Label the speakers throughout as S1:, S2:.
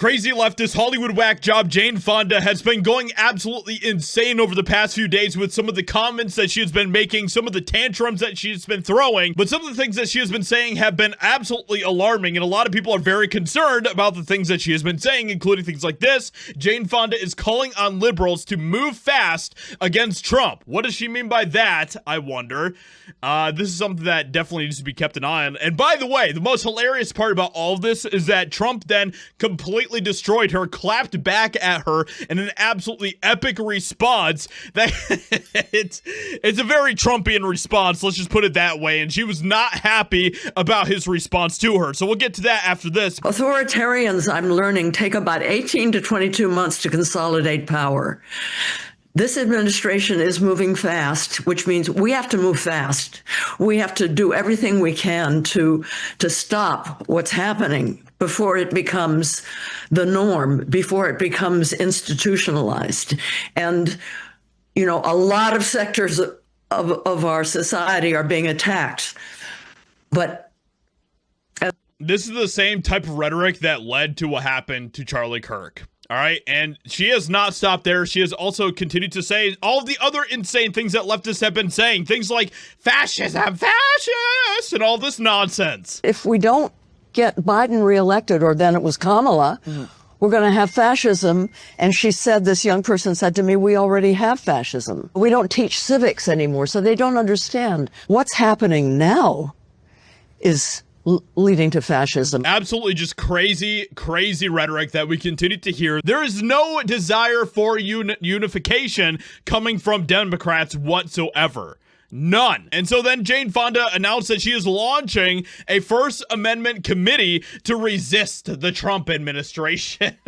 S1: Crazy leftist Hollywood whack job Jane Fonda has been going absolutely insane over the past few days with some of the comments that she has been making, some of the tantrums that she's been throwing, but some of the things that she has been saying have been absolutely alarming, and a lot of people are very concerned about the things that she has been saying, including things like this. Jane Fonda is calling on liberals to move fast against Trump. What does she mean by that, I wonder? This is something that definitely needs to be kept an eye on. And by the way, the most hilarious part about all of this is that Trump then completely destroyed her, clapped back at her in an absolutely epic response. That it's a very Trumpian response, let's just put it that way, and she was not happy about his response to her. So we'll get to that after this.
S2: Authoritarians, I'm learning, take about 18 to 22 months to consolidate power. This administration is moving fast, which means we have to move fast. We have to do everything we can to stop what's happening before it becomes the norm, before it becomes institutionalized. And, you know, a lot of sectors of our society are being attacked. But
S1: this is the same type of rhetoric that led to what happened to Charlie Kirk. All right, and she has not stopped there. She has also continued to say all of the other insane things that leftists have been saying. Things like fascism, fascist, and all this nonsense.
S3: If we don't get Biden reelected, or then it was Kamala, we're going to have fascism. And she said, this young person said to me, we already have fascism. We don't teach civics anymore, so they don't understand. What's happening now is leading to fascism.
S1: Absolutely just crazy rhetoric that we continue to hear. There is no desire for unification coming from Democrats whatsoever. None. And so then Jane Fonda announced that she is launching a First Amendment committee to resist the Trump administration.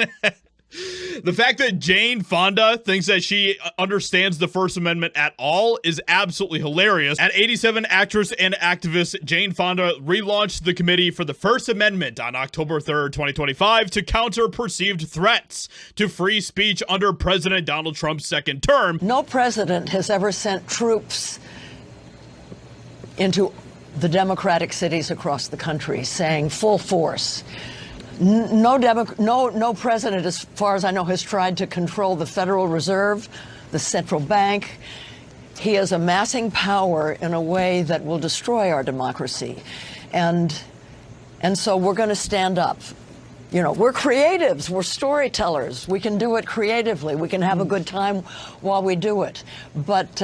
S1: The fact that Jane Fonda thinks that she understands the First Amendment at all is absolutely hilarious. At 87, actress and activist Jane Fonda relaunched the Committee for the First Amendment on October 3rd, 2025 to counter perceived threats to free speech under President Donald Trump's second term.
S3: No president has ever sent troops into the Democratic cities across the country saying full force. No president, as far as I know, has tried to control the Federal Reserve, the central bank. He is amassing power in a way that will destroy our democracy. And so we're going to stand up. You know, we're creatives, we're storytellers. We can do it creatively. We can have a good time while we do it. But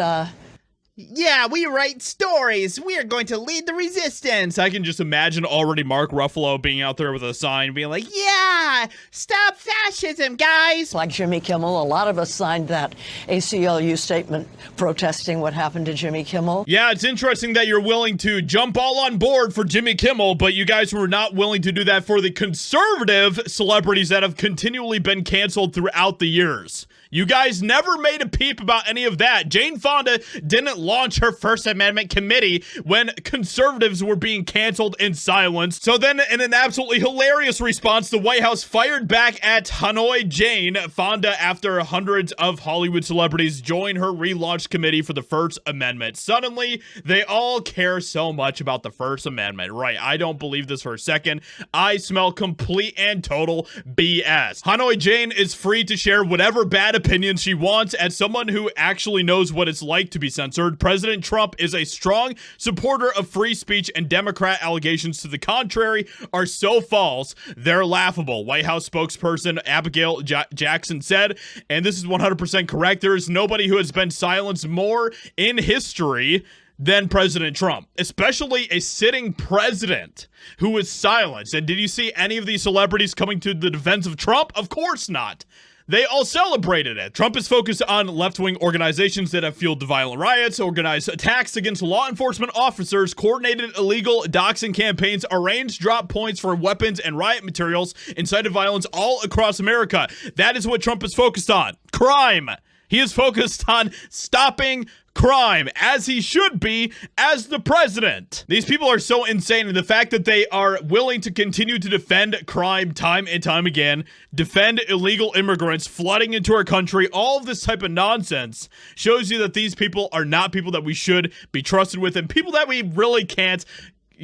S1: yeah, we write stories. We are going to lead the resistance. I can just imagine already Mark Ruffalo being out there with a sign being like, yeah, stop fascism, guys.
S3: Like Jimmy Kimmel, a lot of us signed that ACLU statement protesting what happened to Jimmy Kimmel.
S1: Yeah, it's interesting that you're willing to jump all on board for Jimmy Kimmel, but you guys were not willing to do that for the conservative celebrities that have continually been canceled throughout the years. You guys never made a peep about any of that. Jane Fonda didn't launch her First Amendment committee when conservatives were being canceled and silenced. So then, in an absolutely hilarious response, the White House fired back at Hanoi Jane Fonda after hundreds of Hollywood celebrities joined her relaunched committee for the First Amendment. Suddenly, they all care so much about the First Amendment. Right, I don't believe this for a second. I smell complete and total BS. Hanoi Jane is free to share whatever bad opinions she wants. As someone who actually knows what it's like to be censored, President Trump is a strong supporter of free speech, and Democrat allegations to the contrary are so false, they're laughable. White House spokesperson Abigail Jackson said, and this is 100% correct, there is nobody who has been silenced more in history than President Trump, especially a sitting president who was silenced. And did you see any of these celebrities coming to the defense of Trump? Of course not. They all celebrated it. Trump is focused on left-wing organizations that have fueled the violent riots, organized attacks against law enforcement officers, coordinated illegal doxing campaigns, arranged drop points for weapons and riot materials, incited violence all across America. That is what Trump is focused on. Crime. He is focused on stopping crime, as he should be as the president. These people are so insane, and the fact that they are willing to continue to defend crime time and time again, defend illegal immigrants flooding into our country, all of this type of nonsense shows you that these people are not people that we should be trusted with, and people that we really can't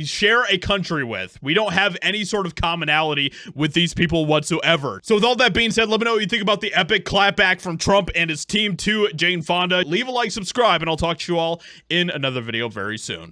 S1: share a country with. We don't have any sort of commonality with these people whatsoever. So with all that being said, let me know what you think about the epic clapback from Trump and his team to Jane Fonda. Leave a like, subscribe, and I'll talk to you all in another video very soon.